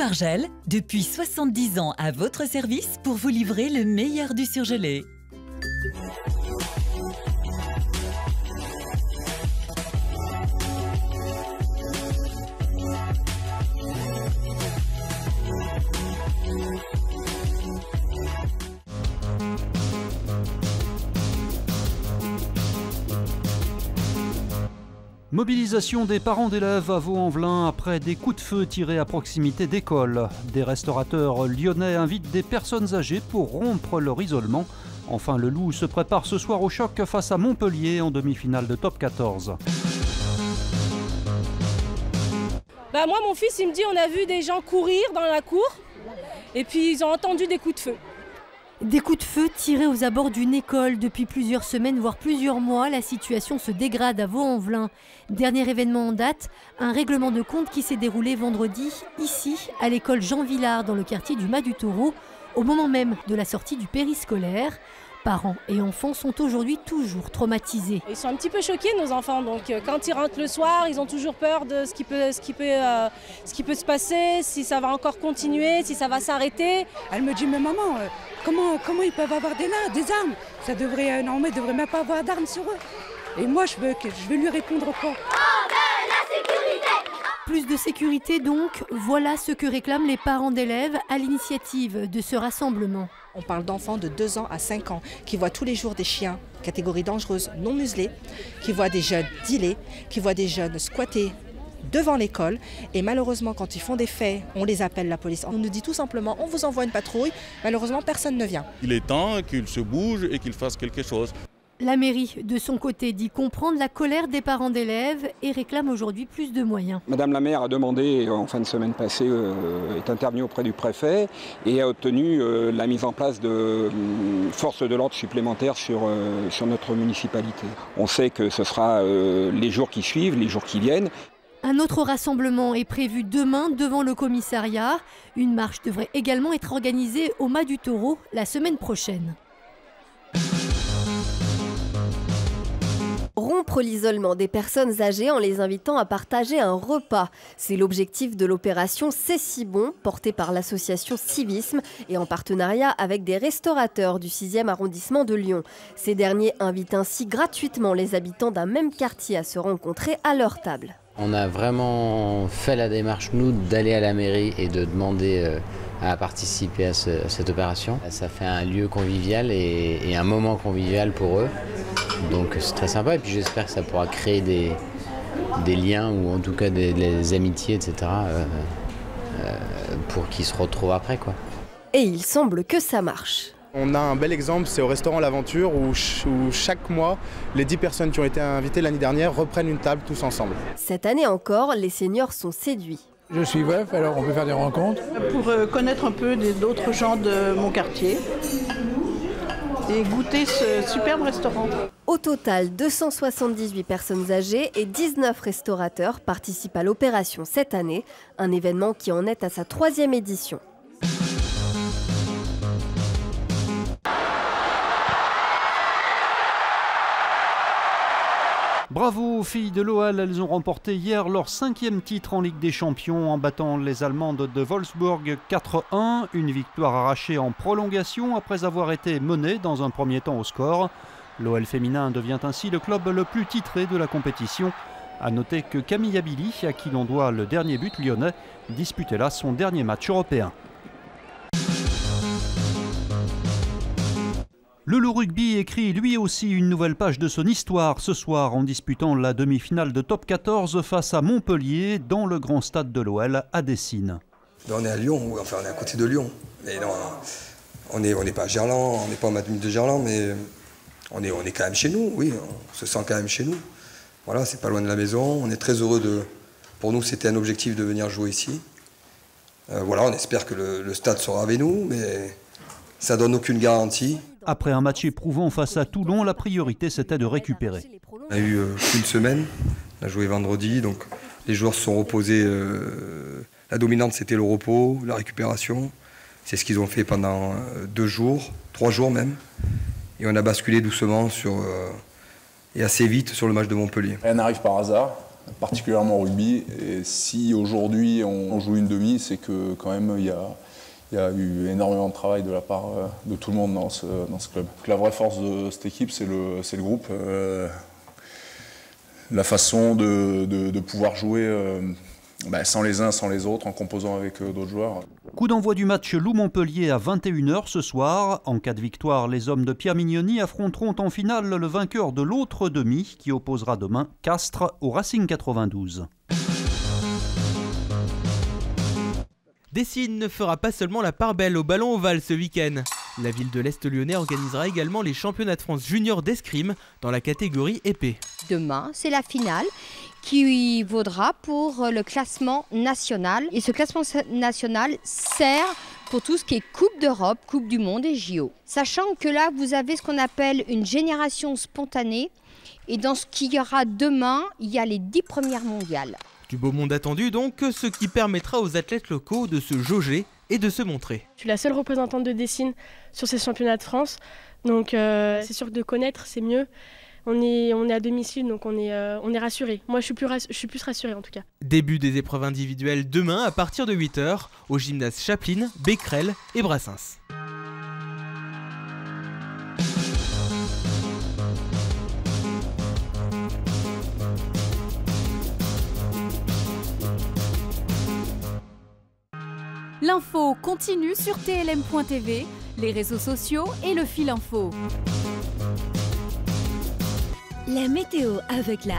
Margelle, depuis 70 ans à votre service pour vous livrer le meilleur du surgelé. Mobilisation des parents d'élèves à Vaux-en-Velin après des coups de feu tirés à proximité d'écoles. Des restaurateurs lyonnais invitent des personnes âgées pour rompre leur isolement. Enfin, le Loup se prépare ce soir au choc face à Montpellier en demi-finale de top 14. Moi, mon fils, il me dit on a vu des gens courir dans la cour et puis ils ont entendu des coups de feu. Des coups de feu tirés aux abords d'une école. Depuis plusieurs semaines, voire plusieurs mois, la situation se dégrade à Vaux-en-Velin. Dernier événement en date, un règlement de compte qui s'est déroulé vendredi, ici, à l'école Jean Villard, dans le quartier du Mas du Taureau, au moment même de la sortie du périscolaire. Parents et enfants sont aujourd'hui toujours traumatisés. Ils sont un petit peu choqués, nos enfants. Donc quand ils rentrent le soir, ils ont toujours peur de ce qui peut se passer, si ça va encore continuer, si ça va s'arrêter. Elle me dit, mais maman, comment ils peuvent avoir des armes? Ça devrait, normalement, ils ne devraient même pas avoir d'armes sur eux. Et moi, je veux lui répondre quoi? Plus de sécurité donc, voilà ce que réclament les parents d'élèves à l'initiative de ce rassemblement. On parle d'enfants de 2 ans à 5 ans qui voient tous les jours des chiens, catégorie dangereuse, non muselés, qui voient des jeunes dealer, qui voient des jeunes squatter devant l'école. Et malheureusement, quand ils font des faits, on les appelle la police. On nous dit tout simplement, on vous envoie une patrouille. Malheureusement, personne ne vient. Il est temps qu'ils se bougent et qu'ils fassent quelque chose. La mairie, de son côté, dit comprendre la colère des parents d'élèves et réclame aujourd'hui plus de moyens. Madame la maire a demandé, en fin de semaine passée, est intervenue auprès du préfet et a obtenu la mise en place de forces de l'ordre supplémentaires sur notre municipalité. On sait que ce sera les jours qui suivent, les jours qui viennent. Un autre rassemblement est prévu demain devant le commissariat. Une marche devrait également être organisée au Mas du Taureau la semaine prochaine. Rompre l'isolement des personnes âgées en les invitant à partager un repas. C'est l'objectif de l'opération C'est si bon, portée par l'association Civisme et en partenariat avec des restaurateurs du 6e arrondissement de Lyon. Ces derniers invitent ainsi gratuitement les habitants d'un même quartier à se rencontrer à leur table. On a vraiment fait la démarche, nous, d'aller à la mairie et de demander à participer à cette opération. Ça fait un lieu convivial et un moment convivial pour eux. Donc c'est très sympa et puis j'espère que ça pourra créer des liens ou en tout cas des amitiés, etc. Pour qu'ils se retrouvent après, quoi. Et il semble que ça marche. On a un bel exemple, c'est au restaurant L'Aventure où chaque mois, les 10 personnes qui ont été invitées l'année dernière reprennent une table tous ensemble. Cette année encore, les seniors sont séduits. Je suis veuf, alors on peut faire des rencontres. Pour connaître un peu d'autres gens de mon quartier et goûter ce superbe restaurant. Au total, 278 personnes âgées et 19 restaurateurs participent à l'opération cette année, un événement qui en est à sa 3e édition. Bravo aux filles de l'OL, elles ont remporté hier leur 5e titre en Ligue des Champions en battant les Allemandes de Wolfsburg 4-1. Une victoire arrachée en prolongation après avoir été menée dans un premier temps au score. L'OL féminin devient ainsi le club le plus titré de la compétition. A noter que Camille Abili, à qui l'on doit le dernier but lyonnais, disputait là son dernier match européen. Le Loup Rugby écrit lui aussi une nouvelle page de son histoire ce soir en disputant la demi-finale de top 14 face à Montpellier dans le grand stade de l'OL à Dessines. On est à Lyon, enfin on est à côté de Lyon. Mais non, on n'est pas à Gerland, on n'est pas en Matmut de Gerland, mais on est quand même chez nous, oui, on se sent quand même chez nous. Voilà, c'est pas loin de la maison, on est très heureux de... Pour nous, c'était un objectif de venir jouer ici. Voilà, on espère que le stade sera avec nous, mais ça donne aucune garantie. Après un match éprouvant face à Toulon, la priorité c'était de récupérer. On a eu une semaine, on a joué vendredi, donc les joueurs se sont reposés. La dominante c'était le repos, la récupération. C'est ce qu'ils ont fait pendant 2 jours, 3 jours même. Et on a basculé doucement et assez vite sur le match de Montpellier. Rien n'arrive par hasard. particulièrement au rugby. Et si aujourd'hui on joue une demi, c'est que quand même il y a eu énormément de travail de la part de tout le monde dans ce club. La vraie force de cette équipe, c'est le groupe. La façon de pouvoir jouer sans les uns, sans les autres, en composant avec d'autres joueurs. Coup d'envoi du match Loup-Montpellier à 21 h ce soir. En cas de victoire, les hommes de Pierre Mignoni affronteront en finale le vainqueur de l'autre demi qui opposera demain Castres au Racing 92. Dessines ne fera pas seulement la part belle au ballon ovale ce week-end. La ville de l'Est lyonnais organisera également les championnats de France junior d'escrime dans la catégorie épée. Demain, c'est la finale qui vaudra pour le classement national. Et ce classement national sert pour tout ce qui est Coupe d'Europe, Coupe du Monde et JO. Sachant que là, vous avez ce qu'on appelle une génération spontanée. Et dans ce qu'il y aura demain, il y a les 10 premières mondiales. Du beau monde attendu donc, ce qui permettra aux athlètes locaux de se jauger et de se montrer. Je suis la seule représentante de Dessines sur ces championnats de France, donc c'est sûr que de connaître c'est mieux. On est à domicile, donc on est rassuré. Moi je suis plus rassurée en tout cas. Début des épreuves individuelles demain à partir de 8 h au gymnase Chaplin, Becquerel et Brassens. L'info continue sur TLM.tv, les réseaux sociaux et le fil info. La météo avec la